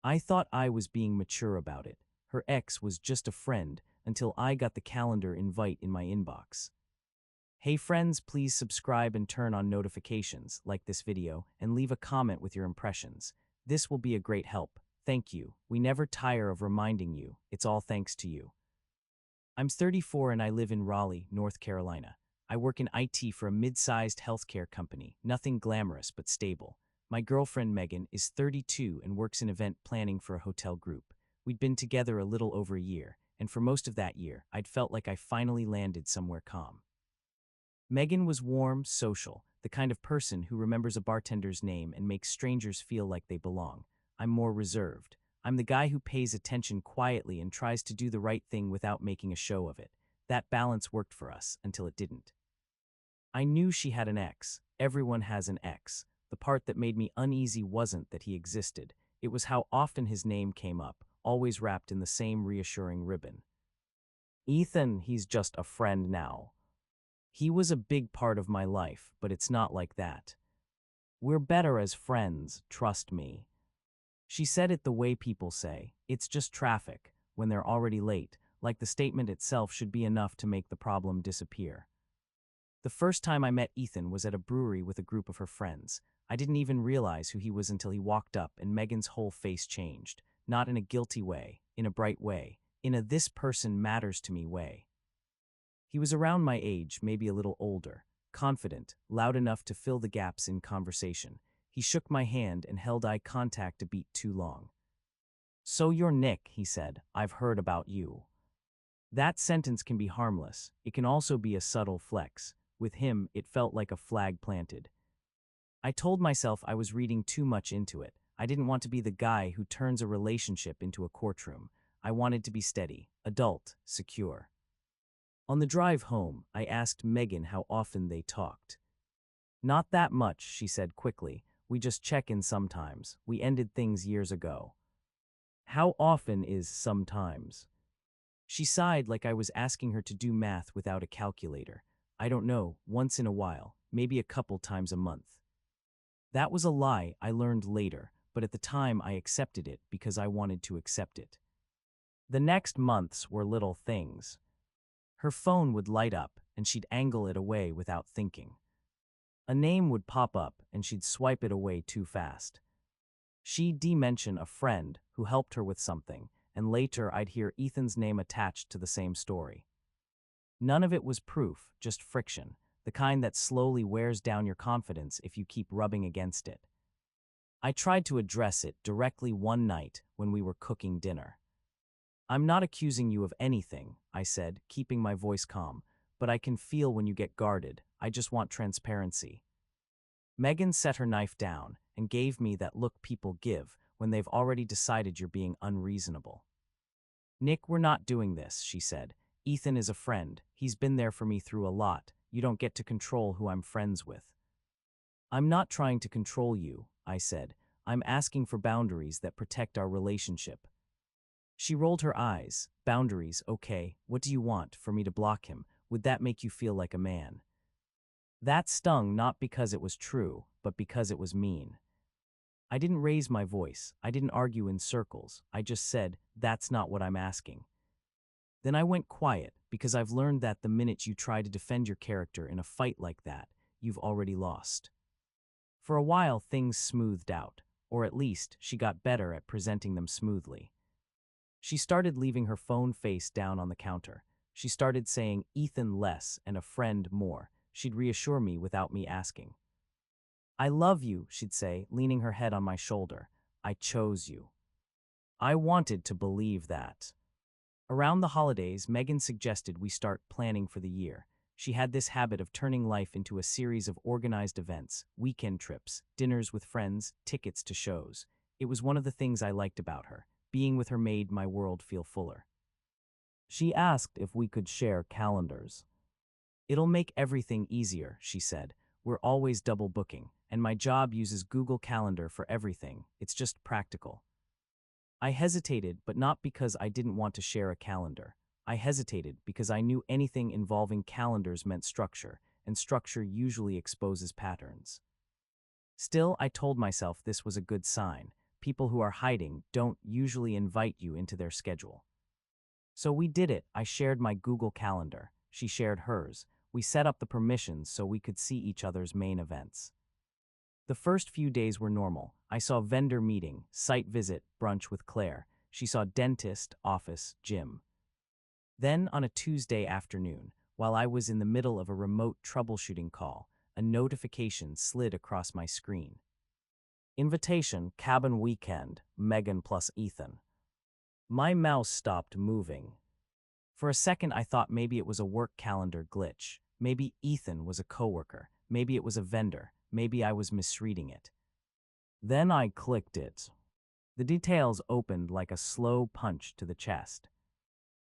I thought I was being mature about it. Her ex was just a friend until I got the calendar invite in my inbox. Hey friends, please subscribe and turn on notifications, like this video, and leave a comment with your impressions. This will be a great help. Thank you. We never tire of reminding you. It's all thanks to you. I'm 34 and I live in Raleigh, North Carolina. I work in IT for a mid-sized healthcare company, nothing glamorous but stable. My girlfriend Megan is 32 and works in event planning for a hotel group. We'd been together a little over a year, and for most of that year, I'd felt like I finally landed somewhere calm. Megan was warm, social, the kind of person who remembers a bartender's name and makes strangers feel like they belong. I'm more reserved. I'm the guy who pays attention quietly and tries to do the right thing without making a show of it. That balance worked for us until it didn't. I knew she had an ex. Everyone has an ex. The part that made me uneasy wasn't that he existed. It was how often his name came up, always wrapped in the same reassuring ribbon. Ethan, he's just a friend now. He was a big part of my life, but it's not like that. We're better as friends, trust me. She said it the way people say, it's just traffic, when they're already late, like the statement itself should be enough to make the problem disappear. The first time I met Ethan was at a brewery with a group of her friends. I didn't even realize who he was until he walked up and Megan's whole face changed. Not in a guilty way, in a bright way, in a this person matters to me way. He was around my age, maybe a little older, confident, loud enough to fill the gaps in conversation. He shook my hand and held eye contact a beat too long. So you're Nick, he said. I've heard about you. That sentence can be harmless. It can also be a subtle flex. With him, it felt like a flag planted. I told myself I was reading too much into it. I didn't want to be the guy who turns a relationship into a courtroom. I wanted to be steady, adult, secure. On the drive home, I asked Megan how often they talked. Not that much, she said quickly. We just check in sometimes. We ended things years ago. How often is sometimes? She sighed like I was asking her to do math without a calculator. I don't know, once in a while, maybe a couple times a month. That was a lie I learned later, but at the time I accepted it because I wanted to accept it. The next months were little things. Her phone would light up, and she'd angle it away without thinking. A name would pop up, and she'd swipe it away too fast. She'd mention a friend who helped her with something, and later I'd hear Ethan's name attached to the same story. None of it was proof, just friction, the kind that slowly wears down your confidence if you keep rubbing against it. I tried to address it directly one night when we were cooking dinner. I'm not accusing you of anything, I said, keeping my voice calm, but I can feel when you get guarded. I just want transparency. Megan set her knife down and gave me that look people give when they've already decided you're being unreasonable. Nick, we're not doing this, she said. Ethan is a friend. He's been there for me through a lot. You don't get to control who I'm friends with. I'm not trying to control you, I said. I'm asking for boundaries that protect our relationship. She rolled her eyes. Boundaries, okay. What do you want? For me to block him? Would that make you feel like a man? That stung not because it was true, but because it was mean. I didn't raise my voice. I didn't argue in circles. I just said, that's not what I'm asking. Then I went quiet, because I've learned that the minute you try to defend your character in a fight like that, you've already lost. For a while, things smoothed out, or at least she got better at presenting them smoothly. She started leaving her phone face down on the counter. She started saying Ethan less and a friend more. She'd reassure me without me asking. I love you, she'd say, leaning her head on my shoulder. I chose you. I wanted to believe that. Around the holidays, Megan suggested we start planning for the year. She had this habit of turning life into a series of organized events, weekend trips, dinners with friends, tickets to shows. It was one of the things I liked about her. Being with her made my world feel fuller. She asked if we could share calendars. It'll make everything easier, she said. We're always double booking, and my job uses Google Calendar for everything. It's just practical. I hesitated, but not because I didn't want to share a calendar. I hesitated because I knew anything involving calendars meant structure, and structure usually exposes patterns. Still, I told myself this was a good sign. People who are hiding don't usually invite you into their schedule. So we did it. I shared my Google Calendar. She shared hers. We set up the permissions so we could see each other's main events. The first few days were normal. I saw vendor meeting, site visit, brunch with Claire. She saw dentist, office, gym. Then, on a Tuesday afternoon, while I was in the middle of a remote troubleshooting call, a notification slid across my screen. Invitation, cabin weekend, Megan plus Ethan. My mouse stopped moving. For a second, I thought maybe it was a work calendar glitch. Maybe Ethan was a coworker. Maybe it was a vendor. Maybe I was misreading it. Then I clicked it. The details opened like a slow punch to the chest.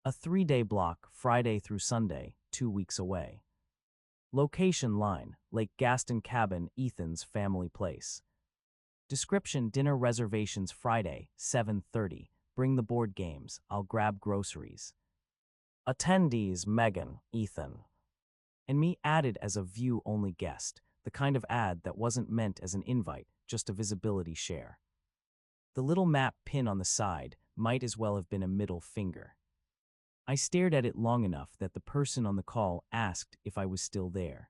A 3-day block, Friday through Sunday, 2 weeks away. Location line, Lake Gaston Cabin, Ethan's family place. Description, dinner reservations Friday, 7:30. Bring the board games, I'll grab groceries. Attendees, Megan, Ethan. And me added as a view-only guest, the kind of ad that wasn't meant as an invite, just a visibility share. The little map pin on the side might as well have been a middle finger. I stared at it long enough that the person on the call asked if I was still there.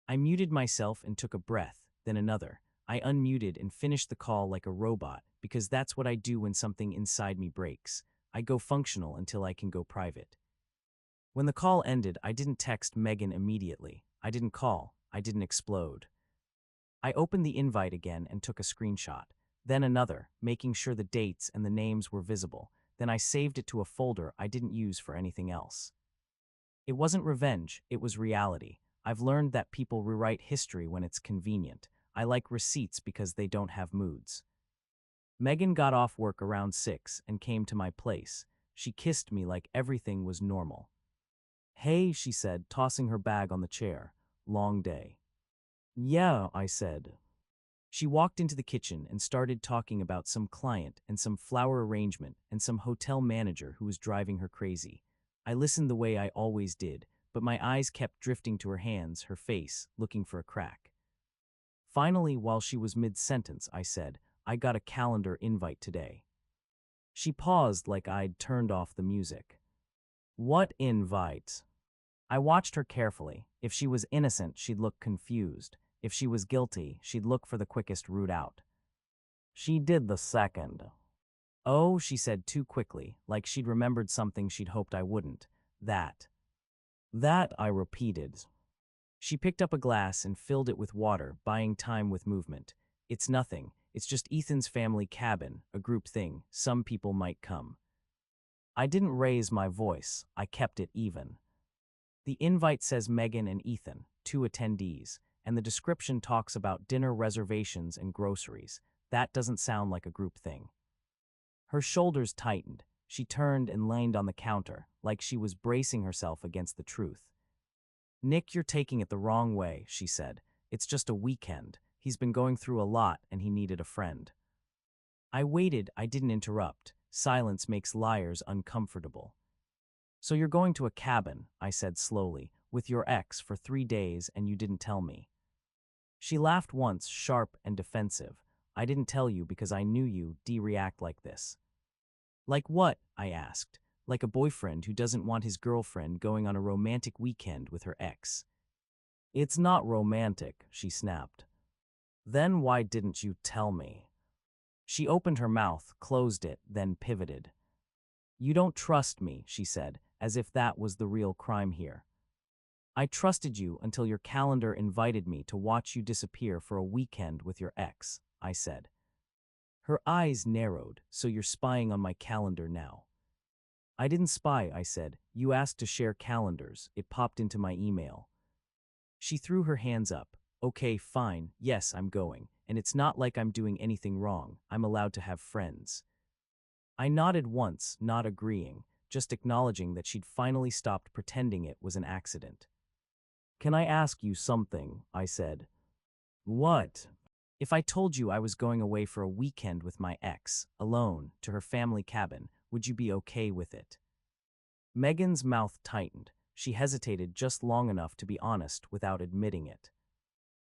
I muted myself and took a breath, then another. I unmuted and finished the call like a robot, because that's what I do when something inside me breaks. I go functional until I can go private. When the call ended, I didn't text Megan immediately. I didn't call. I didn't explode. I opened the invite again and took a screenshot. Then another, making sure the dates and the names were visible. Then I saved it to a folder I didn't use for anything else. It wasn't revenge, it was reality. I've learned that people rewrite history when it's convenient. I like receipts because they don't have moods. Megan got off work around 6 and came to my place. She kissed me like everything was normal. Hey, she said, tossing her bag on the chair. Long day. Yeah, I said. She walked into the kitchen and started talking about some client and some flower arrangement and some hotel manager who was driving her crazy. I listened the way I always did, but my eyes kept drifting to her hands, her face, looking for a crack. Finally, while she was mid-sentence, I said, I got a calendar invite today. She paused like I'd turned off the music. What invite? I watched her carefully. If she was innocent, she'd look confused. If she was guilty, she'd look for the quickest route out. She did the second. Oh, she said too quickly, like she'd remembered something she'd hoped I wouldn't. That, I repeated. She picked up a glass and filled it with water, buying time with movement. It's nothing. It's just Ethan's family cabin, a group thing. Some people might come. I didn't raise my voice. I kept it even. The invite says Megan and Ethan, 2 attendees, and the description talks about dinner reservations and groceries. That doesn't sound like a group thing. Her shoulders tightened. She turned and leaned on the counter, like she was bracing herself against the truth. Nick, you're taking it the wrong way, she said. It's just a weekend. He's been going through a lot and he needed a friend. I waited. I didn't interrupt. Silence makes liars uncomfortable. So you're going to a cabin, I said slowly, with your ex for 3 days and you didn't tell me. She laughed once, sharp and defensive. I didn't tell you because I knew you'd react like this. Like what? I asked. Like a boyfriend who doesn't want his girlfriend going on a romantic weekend with her ex. It's not romantic, she snapped. Then why didn't you tell me? She opened her mouth, closed it, then pivoted. You don't trust me, she said, as if that was the real crime here. I trusted you until your calendar invited me to watch you disappear for a weekend with your ex, I said. Her eyes narrowed. So you're spying on my calendar now. I didn't spy, I said. You asked to share calendars. It popped into my email. She threw her hands up. Okay, fine. Yes, I'm going. And it's not like I'm doing anything wrong. I'm allowed to have friends. I nodded once, not agreeing, just acknowledging that she'd finally stopped pretending it was an accident. Can I ask you something? I said. What? If I told you I was going away for a weekend with my ex, alone, to her family cabin, would you be okay with it? Megan's mouth tightened. She hesitated just long enough to be honest without admitting it.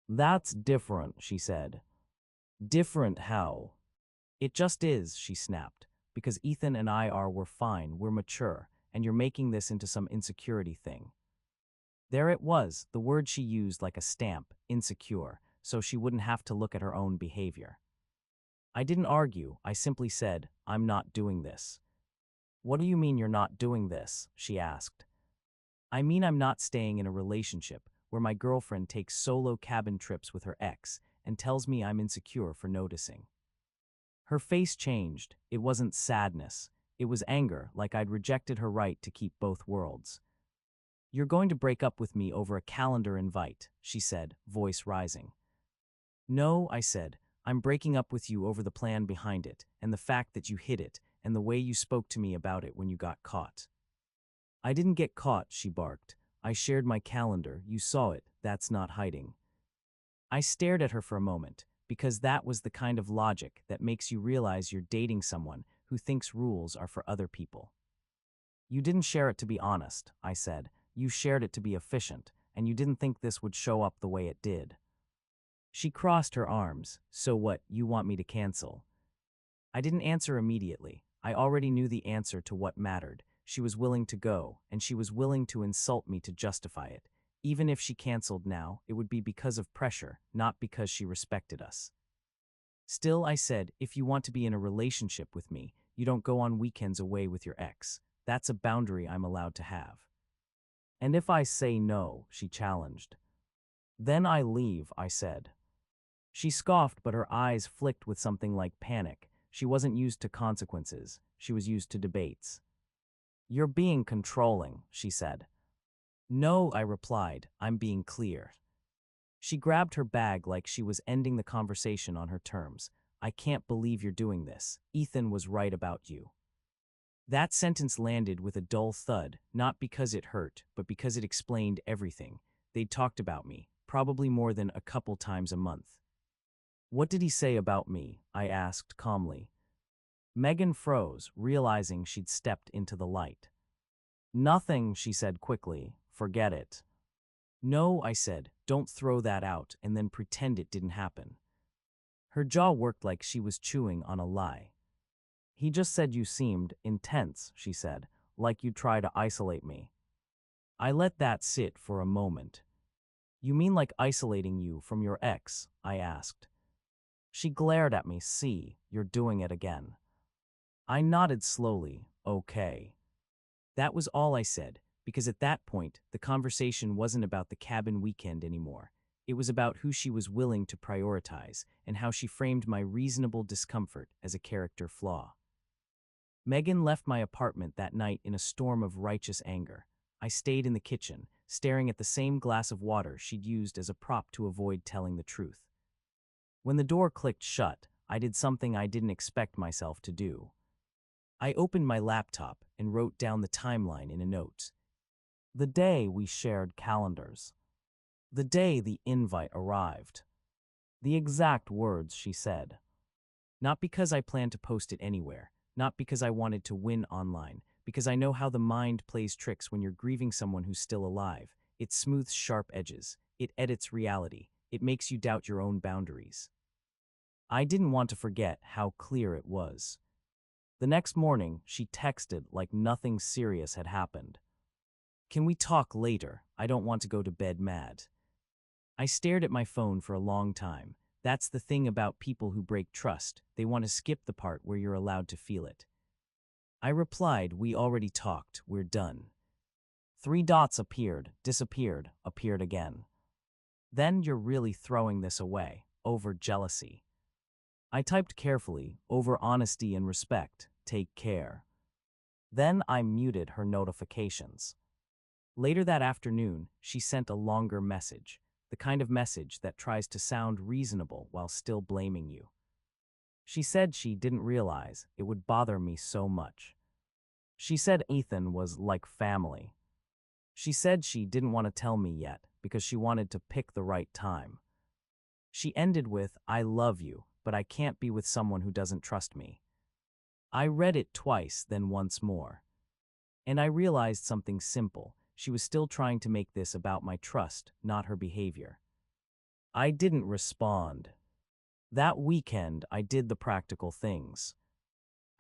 That's different, she said. Different how? It just is, she snapped, because Ethan and we're fine, we're mature, and you're making this into some insecurity thing. There it was, the word she used like a stamp, insecure, so she wouldn't have to look at her own behavior. I didn't argue, I simply said, I'm not doing this. What do you mean you're not doing this? She asked. I mean I'm not staying in a relationship where my girlfriend takes solo cabin trips with her ex and tells me I'm insecure for noticing. Her face changed. It wasn't sadness. It was anger, like I'd rejected her right to keep both worlds. You're going to break up with me over a calendar invite, she said, voice rising. No, I said, I'm breaking up with you over the plan behind it, and the fact that you hid it, and the way you spoke to me about it when you got caught. I didn't get caught, she barked. I shared my calendar, you saw it, that's not hiding. I stared at her for a moment, because that was the kind of logic that makes you realize you're dating someone who thinks rules are for other people. You didn't share it to be honest, I said. You shared it to be efficient, and you didn't think this would show up the way it did. She crossed her arms. So what, you want me to cancel? I didn't answer immediately. I already knew the answer to what mattered. She was willing to go, and she was willing to insult me to justify it. Even if she canceled now, it would be because of pressure, not because she respected us. Still, I said, if you want to be in a relationship with me, you don't go on weekends away with your ex. That's a boundary I'm allowed to have. And if I say no, she challenged. Then I leave, I said. She scoffed, but her eyes flicked with something like panic. She wasn't used to consequences. She was used to debates. You're being controlling, she said. No, I replied, I'm being clear. She grabbed her bag like she was ending the conversation on her terms. I can't believe you're doing this. Ethan was right about you. That sentence landed with a dull thud, not because it hurt, but because it explained everything. They'd talked about me, probably more than a couple times a month. What did he say about me? I asked calmly. Megan froze, realizing she'd stepped into the light. Nothing, she said quickly. Forget it. No, I said, don't throw that out and then pretend it didn't happen. Her jaw worked like she was chewing on a lie. He just said you seemed intense, she said, like you'd try to isolate me. I let that sit for a moment. You mean like isolating you from your ex? I asked. She glared at me. See, you're doing it again. I nodded slowly. Okay. That was all I said, because at that point, the conversation wasn't about the cabin weekend anymore. It was about who she was willing to prioritize and how she framed my reasonable discomfort as a character flaw. Megan left my apartment that night in a storm of righteous anger. I stayed in the kitchen, staring at the same glass of water she'd used as a prop to avoid telling the truth. When the door clicked shut, I did something I didn't expect myself to do. I opened my laptop and wrote down the timeline in a note. The day we shared calendars. The day the invite arrived. The exact words she said. Not because I planned to post it anywhere, not because I wanted to win online, because I know how the mind plays tricks when you're grieving someone who's still alive. It smooths sharp edges. It edits reality. It makes you doubt your own boundaries. I didn't want to forget how clear it was. The next morning, she texted like nothing serious had happened. Can we talk later? I don't want to go to bed mad. I stared at my phone for a long time. That's the thing about people who break trust. They want to skip the part where you're allowed to feel it. I replied, we already talked. We're done. 3 dots appeared, disappeared, appeared again. Then you're really throwing this away, over jealousy. I typed carefully, over honesty and respect, take care. Then I muted her notifications. Later that afternoon, she sent a longer message, the kind of message that tries to sound reasonable while still blaming you. She said she didn't realize it would bother me so much. She said Ethan was like family. She said she didn't want to tell me yet because she wanted to pick the right time. She ended with, I love you, but I can't be with someone who doesn't trust me. I read it twice, then once more. And I realized something simple. She was still trying to make this about my trust, not her behavior. I didn't respond. That weekend, I did the practical things.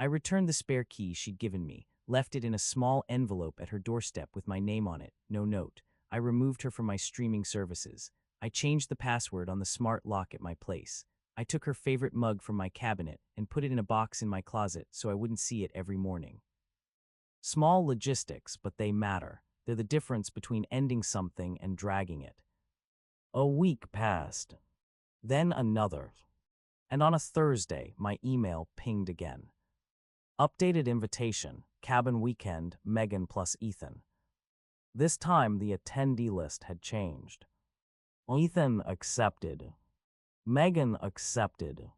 I returned the spare key she'd given me, left it in a small envelope at her doorstep with my name on it, no note. I removed her from my streaming services. I changed the password on the smart lock at my place. I took her favorite mug from my cabinet and put it in a box in my closet so I wouldn't see it every morning. Small logistics, but they matter. They're the difference between ending something and dragging it. A week passed. Then another. And on a Thursday, my email pinged again. Updated invitation, cabin weekend, Megan plus Ethan. This time, the attendee list had changed. Ethan accepted. Megan accepted.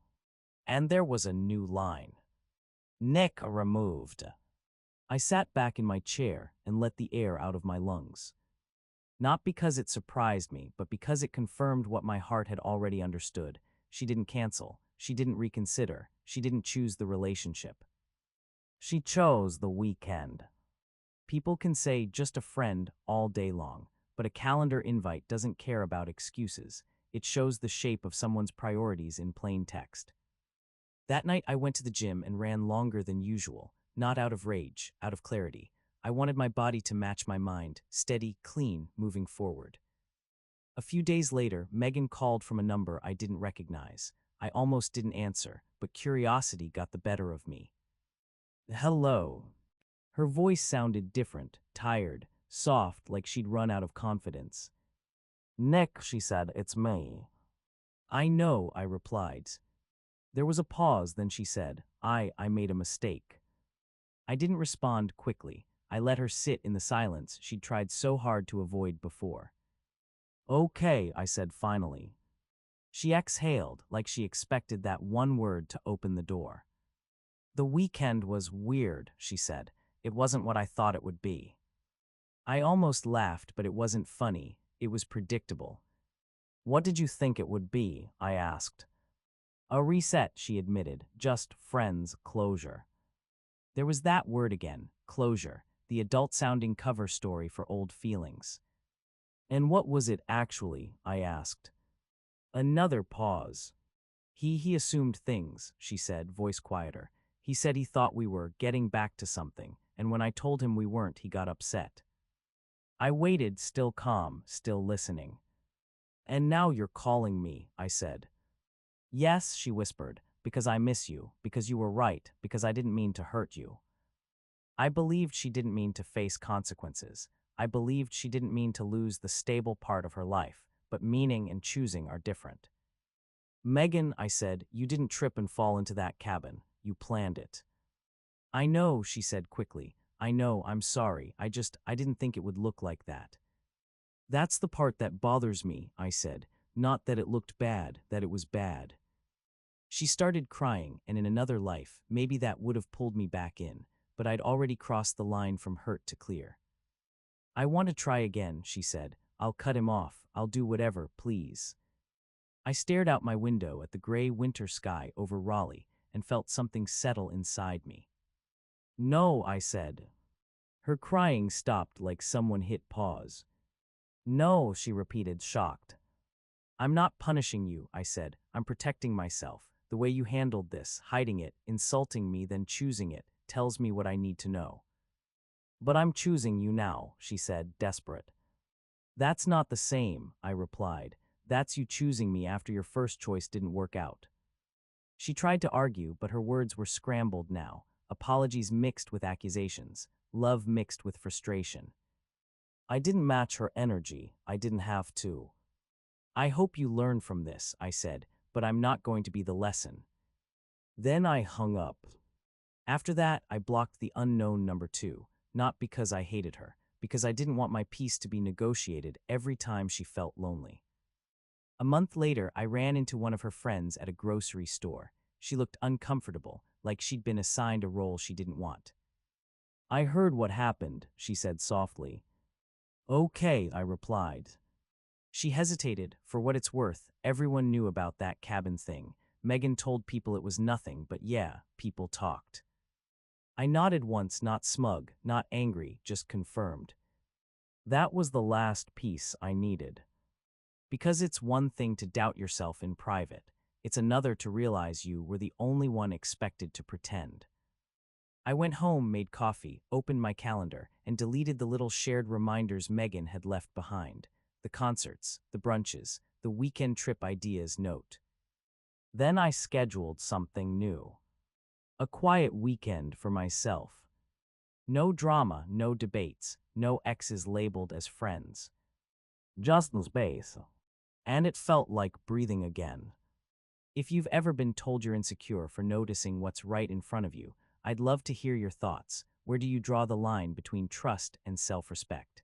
And there was a new line. Nick removed. I sat back in my chair and let the air out of my lungs. Not because it surprised me, but because it confirmed what my heart had already understood. She didn't cancel. She didn't reconsider. She didn't choose the relationship. She chose the weekend. People can say just a friend all day long, but a calendar invite doesn't care about excuses. It shows the shape of someone's priorities in plain text. That night I went to the gym and ran longer than usual, not out of rage, out of clarity. I wanted my body to match my mind, steady, clean, moving forward. A few days later, Megan called from a number I didn't recognize. I almost didn't answer, but curiosity got the better of me. Hello. Her voice sounded different, tired, soft, like she'd run out of confidence. Nick, she said, it's me. I know, I replied. There was a pause, then she said, I made a mistake. I didn't respond quickly. I let her sit in the silence she'd tried so hard to avoid before. Okay, I said finally. She exhaled, like she expected that one word to open the door. The weekend was weird, she said. It wasn't what I thought it would be. I almost laughed, but it wasn't funny. It was predictable. What did you think it would be? I asked. A reset, she admitted. Just friends, closure. There was that word again, closure, the adult-sounding cover story for old feelings. And what was it actually? I asked. Another pause. He assumed things, she said, voice quieter. He said he thought we were getting back to something, and when I told him we weren't, he got upset. I waited, still calm, still listening. And now you're calling me, I said. Yes, she whispered, because I miss you, because you were right, because I didn't mean to hurt you. I believed she didn't mean to face consequences. I believed she didn't mean to lose the stable part of her life, but meaning and choosing are different. Megan, I said, you didn't trip and fall into that cabin. You planned it. I know, she said quickly. I know, I'm sorry. I didn't think it would look like that. That's the part that bothers me, I said. Not that it looked bad, that it was bad. She started crying, and in another life, maybe that would have pulled me back in, but I'd already crossed the line from hurt to clear. I want to try again, she said. I'll cut him off. I'll do whatever, please. I stared out my window at the gray winter sky over Raleigh and felt something settle inside me. No, I said. Her crying stopped like someone hit pause. No, she repeated, shocked. I'm not punishing you, I said. I'm protecting myself. The way you handled this, hiding it, insulting me, then choosing it, tells me what I need to know. But I'm choosing you now, she said, desperate. That's not the same, I replied. That's you choosing me after your first choice didn't work out. She tried to argue, but her words were scrambled now, apologies mixed with accusations, love mixed with frustration. I didn't match her energy. I didn't have to. I hope you learn from this, I said, but I'm not going to be the lesson. Then I hung up. After that, I blocked the unknown number 2, not because I hated her, because I didn't want my peace to be negotiated every time she felt lonely. A month later, I ran into one of her friends at a grocery store. She looked uncomfortable, like she'd been assigned a role she didn't want. I heard what happened, she said softly. Okay, I replied. She hesitated. For what it's worth, everyone knew about that cabin thing. Megan told people it was nothing, but yeah, people talked. I nodded once, not smug, not angry, just confirmed. That was the last piece I needed. Because it's one thing to doubt yourself in private. It's another to realize you were the only one expected to pretend. I went home, made coffee, opened my calendar, and deleted the little shared reminders Megan had left behind. The concerts, the brunches, the weekend trip ideas note. Then I scheduled something new. A quiet weekend for myself. No drama, no debates, no exes labeled as friends. Just in space. And it felt like breathing again. If you've ever been told you're insecure for noticing what's right in front of you, I'd love to hear your thoughts. Where do you draw the line between trust and self-respect?